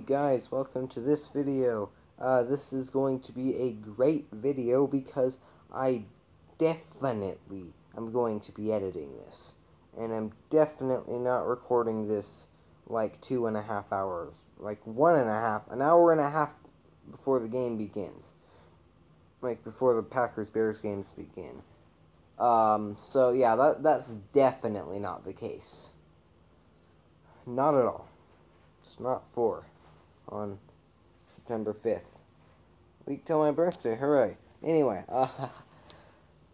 guys, welcome to this video. This is going to be a great video because I definitely am going to be editing this. And I'm definitely not recording this like 2.5 hours, like an hour and a half before the game begins. Like before the Packers-Bears games begin. So yeah, that's definitely not the case. Not at all. It's not 4 on September 5th. Week till my birthday, hooray. Anyway,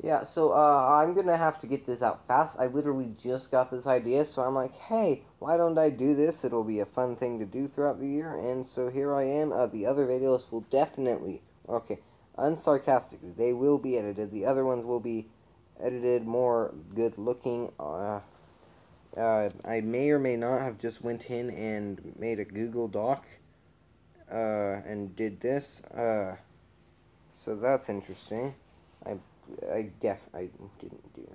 yeah, so, I'm gonna have to get this out fast. I literally just got this idea, so I'm like, hey, why don't I do this? It'll be a fun thing to do throughout the year, and so here I am. The other videos will definitely, okay, unsarcastically, they will be edited. The other ones will be edited, more good-looking, I may or may not have just went in and made a Google Doc, and did this, so that's interesting. I didn't do,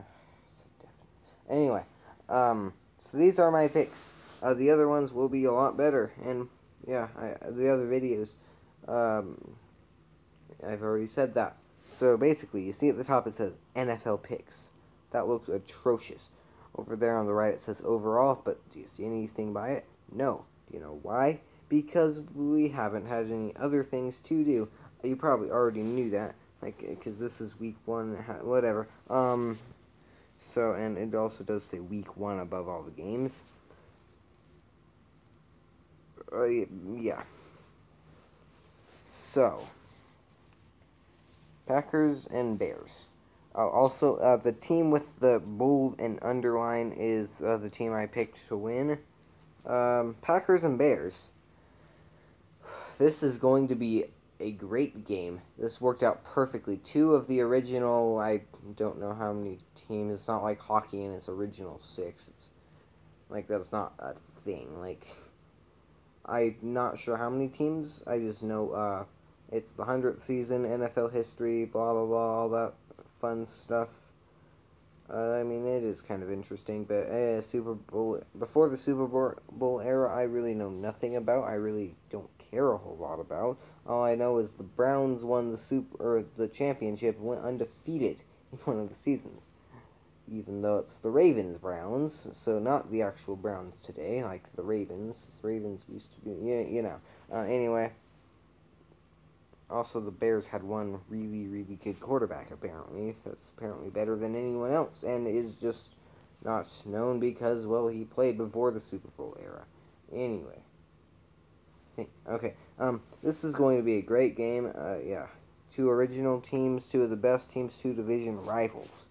anyway, so these are my picks. The other ones will be a lot better, and, yeah, the other videos, I've already said that. So, basically, you see at the top it says NFL picks. That looks atrocious. Over there on the right it says overall, but do you see anything by it? No. Do you know why? Because we haven't had any other things to do. You probably already knew that, like, because this is week 1, whatever. So, and it also does say week 1 above all the games. Yeah. So, Packers and Bears. Also, the team with the bold and underline is the team I picked to win. Packers and Bears. This is going to be a great game. This worked out perfectly. 2 of the original, I don't know how many teams. It's not like hockey and it's original 6. It's, like, that's not a thing. Like, I'm not sure how many teams. I just know, it's the 100th season, NFL history, blah, blah, blah, all that fun stuff. I mean, it is kind of interesting, but Super Bowl, before the Super Bowl era, I really know nothing about. I really don't care a whole lot about. All I know is the Browns won the championship and went undefeated in one of the seasons. Even though it's the Ravens-Browns, so not the actual Browns today, like the Ravens. The Ravens used to be, you know. Anyway. Also, the Bears had one really, really good quarterback, apparently. That's apparently better than anyone else, and is just not known because, well, he played before the Super Bowl era. Anyway. Okay, this is going to be a great game. Yeah. 2 original teams, 2 of the best teams, 2 division rivals.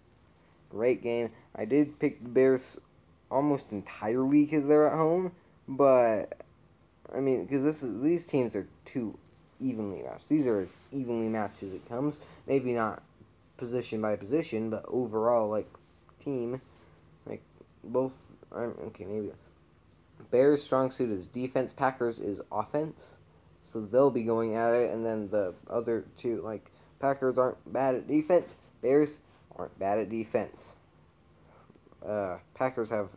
Great game. I did pick the Bears almost entirely because they're at home, but, I mean, because these teams are too evenly matched. These are as evenly matched as it comes. Maybe not position by position, but overall, like, team. Like, both, okay, maybe. Bears' strong suit is defense. Packers is offense. So they'll be going at it, and then the other 2, like, Packers aren't bad at defense. Bears aren't bad at defense. Packers have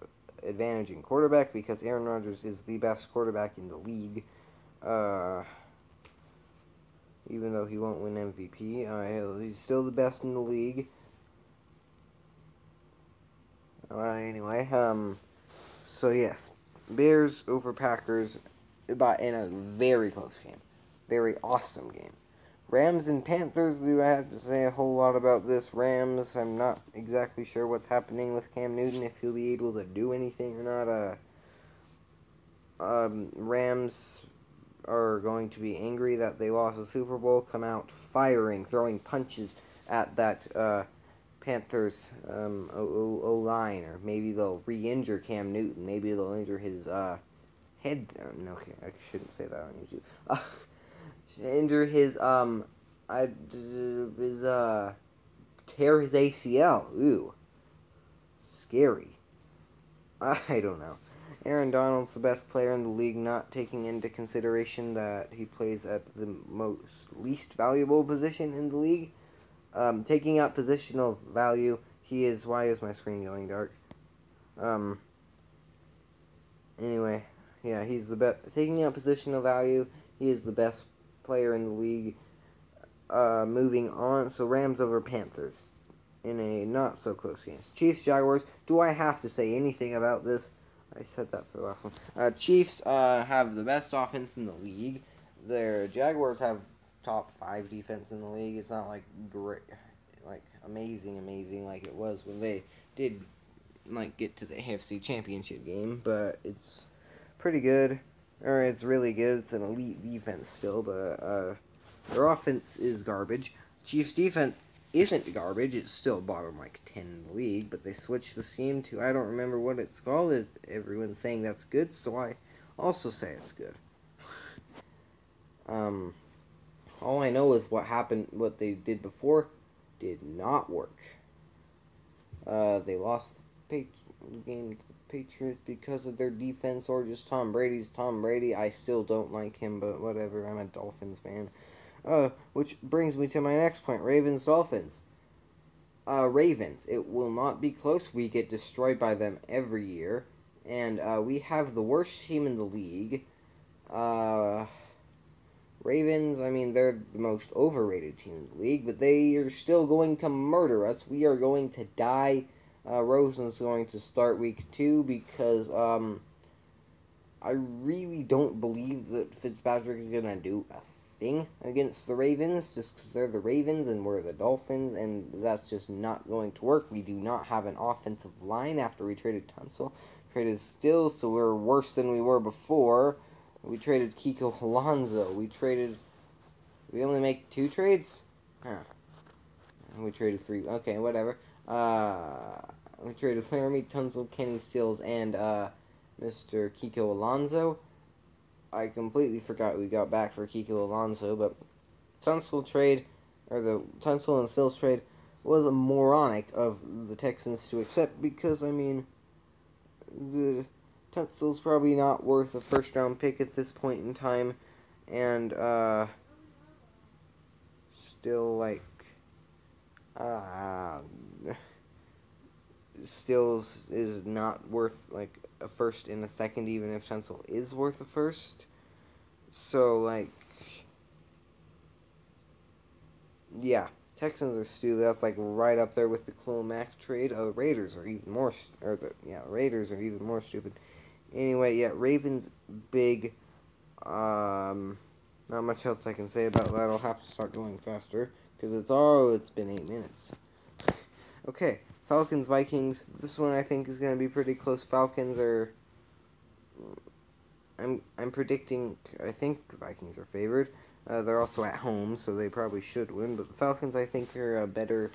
advantage in quarterback because Aaron Rodgers is the best quarterback in the league. Even though he won't win MVP, he's still the best in the league. Anyway, so yes, Bears over Packers, but in a very close game, very awesome game. Rams and Panthers, do I have to say a whole lot about this? Rams, I'm not exactly sure what's happening with Cam Newton, if he'll be able to do anything or not. Rams are going to be angry that they lost the Super Bowl, come out firing, throwing punches at that Panthers O-line, or maybe they'll re-injure Cam Newton, maybe they'll injure his head, no, okay, I shouldn't say that on YouTube, injure his, tear his ACL, ooh, scary, I don't know. Aaron Donald's the best player in the league, not taking into consideration that he plays at the least valuable position in the league. Taking out positional value, why is my screen going dark? Anyway, Yeah, he's the best. Taking out positional value, he is the best player in the league. Moving on, so Rams over Panthers in a not so close game. Chiefs Jaguars. Do I have to say anything about this? I said that for the last one. Chiefs have the best offense in the league. Their Jaguars have top 5 defense in the league. It's not like great, like amazing like it was when they did like get to the AFC Championship game, but it's pretty good. Or it's really good. It's an elite defense still, but their offense is garbage. Chiefs defense isn't garbage. It's still bottom like 10 in the league, but they switched the scheme to, I don't remember what it's called. Everyone's saying that's good, so I also say it's good. All I know is what they did before did not work. They lost the game to the Patriots because of their defense or just Tom Brady's Tom Brady. I still don't like him, but whatever. I'm a Dolphins fan. Which brings me to my next point. Ravens-Dolphins. Ravens. It will not be close. We get destroyed by them every year. And we have the worst team in the league. Ravens, I mean, they're the most overrated team in the league, but they are still going to murder us. We are going to die. Rosen's going to start week 2 because I really don't believe that Fitzpatrick is going to do a thing against the Ravens just because they're the Ravens and we're the Dolphins, and that's just not going to work. We do not have an offensive line after we traded Tunsil. Traded Stills, so we're worse than we were before. We traded Kiko Alonso. We only make 2 trades? Huh. We traded 3. Okay, whatever. We traded Laramie Tunsil, Kenny Stills, and Mr. Kiko Alonso. I completely forgot we got back for Kiko Alonso, but Tunsil and Stills trade was moronic of the Texans to accept because, I mean, the Tunsil's probably not worth a first-round pick at this point in time, and still, like, Stills is not worth, like, a first and a second, even if Tunsil is worth a first. So, like, yeah, Texans are stupid. That's, like, right up there with the Khalil Mack trade. The Raiders are even more, Raiders are even more stupid. Anyway, yeah, Ravens, big. Not much else I can say about that. I'll have to start going faster because it's been 8 minutes. Okay, Falcons, Vikings. This one I think is going to be pretty close. Falcons are. I'm predicting. I think Vikings are favored. They're also at home, so they probably should win. But the Falcons, I think, are a better,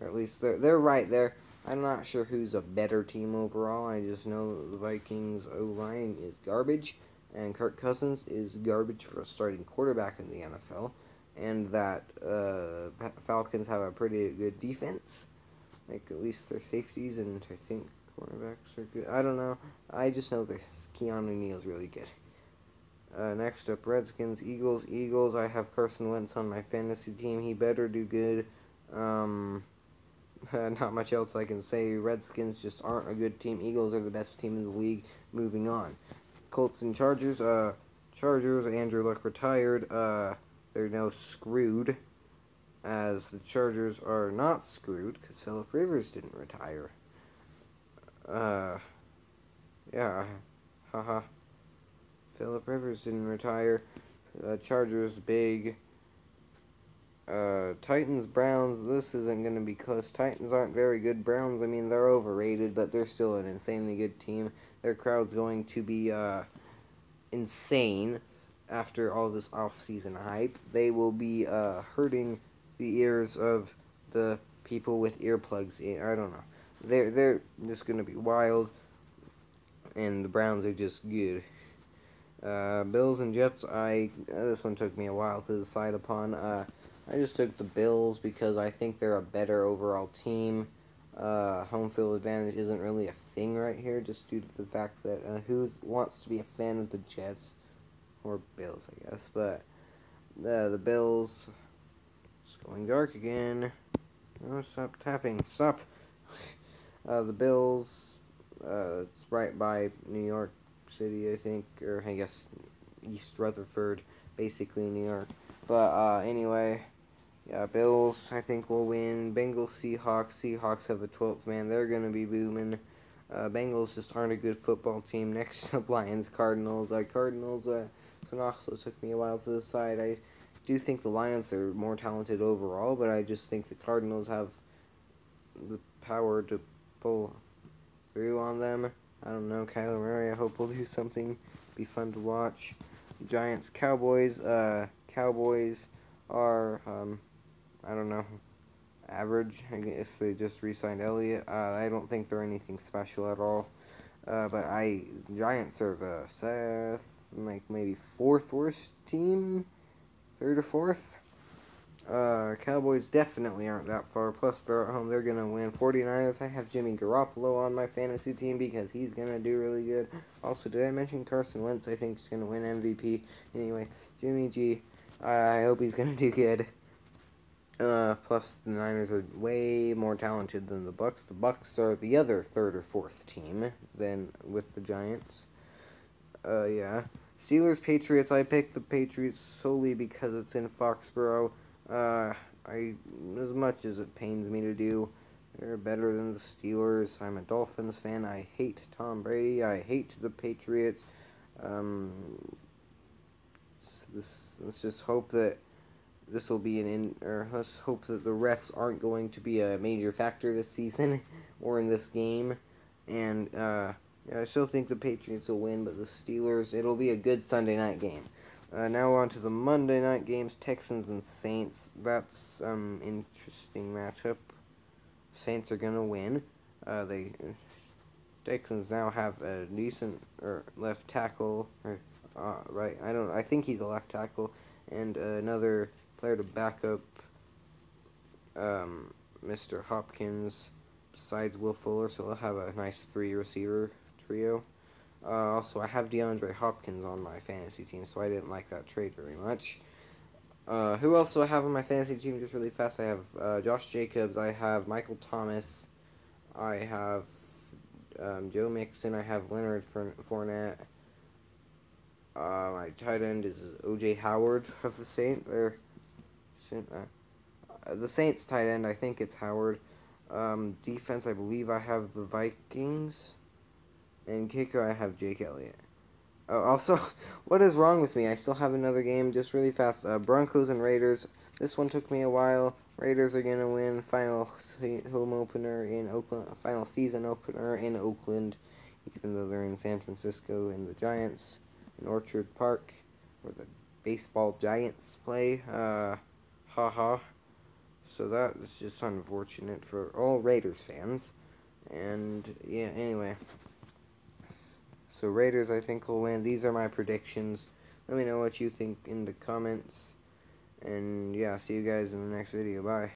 or at least they're right there. I'm not sure who's a better team overall. I just know that the Vikings O-line is garbage, and Kirk Cousins is garbage for a starting quarterback in the NFL, and that Falcons have a pretty good defense, like at least their safeties, and I think cornerbacks are good. I don't know. I just know that Keanu Neal's really good. Next up, Redskins, Eagles. Eagles, I have Carson Wentz on my fantasy team. He better do good. Not much else I can say. Redskins just aren't a good team. Eagles are the best team in the league. Moving on. Colts and Chargers. Chargers, Andrew Luck retired. They're now screwed, as the Chargers are not screwed because Phillip Rivers didn't retire. Yeah. Haha. Phillip Rivers didn't retire. Chargers, big. Titans, Browns, this isn't going to be close. Titans aren't very good. Browns, I mean, they're overrated, but they're still an insanely good team. Their crowd's going to be insane after all this off-season hype. They will be hurting the ears of the people with earplugs in. I don't know. They're just going to be wild, and the Browns are just good. Bills and Jets, this one took me a while to decide upon. I just took the Bills because I think they're a better overall team. Home field advantage isn't really a thing right here, just due to the fact that who wants to be a fan of the Jets or Bills, I guess. But the Bills, it's going dark again. Oh, stop tapping! Stop. The Bills, it's right by New York City, I think, or I guess East Rutherford, basically New York. But anyway, yeah, Bills I think will win. Bengals, Seahawks. Seahawks have the 12th man. They're gonna be booming. Bengals just aren't a good football team. Next up, Lions, Cardinals. Cardinals. So also took me a while to decide. I do think the Lions are more talented overall, but I just think the Cardinals have the power to pull through on them. I don't know, Kyler Murray, I hope will do something. Be fun to watch. Giants, Cowboys. Cowboys are, I don't know, average. I guess they just re-signed Elliott. I don't think they're anything special at all. But Giants are the maybe fourth worst team, third or fourth. Cowboys definitely aren't that far. Plus, they're at home. They're going to win. 49ers, I have Jimmy Garoppolo on my fantasy team because he's going to do really good. Also, did I mention Carson Wentz? I think he's going to win MVP. Anyway, Jimmy G, I hope he's going to do good. Plus, the Niners are way more talented than the Bucs. The Bucs are the other third or fourth team than with the Giants. Yeah. Steelers, Patriots. I picked the Patriots solely because it's in Foxborough. As much as it pains me to do, they're better than the Steelers. I'm a Dolphins fan. I hate Tom Brady. I hate the Patriots. Let's just hope that this will be let's hope that the refs aren't going to be a major factor this season or in this game. And, yeah, I still think the Patriots will win, but the Steelers, it'll be a good Sunday night game. Now on to the Monday night games, Texans and Saints. That's interesting matchup. Saints are gonna win. Texans now have a decent left tackle. Right? I think he's a left tackle, and another player to back up Mr. Hopkins. Besides Will Fuller, so they'll have a nice 3-receiver trio. Also, I have DeAndre Hopkins on my fantasy team, so I didn't like that trade very much. Who else do I have on my fantasy team just really fast? I have Josh Jacobs, I have Michael Thomas, I have Joe Mixon, I have Leonard Fournette. My tight end is O.J. Howard of the Saints. The Saints tight end, I think it's Howard. Defense, I believe I have the Vikings. And kicker, I have Jake Elliott. Also, what is wrong with me? I still have another game, just really fast. Broncos and Raiders. This one took me a while. Raiders are gonna win. Final home opener in Oakland. Final season opener in Oakland, even though they're in San Francisco. And the Giants in Orchard Park, where the baseball Giants play. Haha. So that is just unfortunate for all Raiders fans. And yeah, anyway. So Raiders, I think, will win. These are my predictions. Let me know what you think in the comments. And yeah, see you guys in the next video. Bye.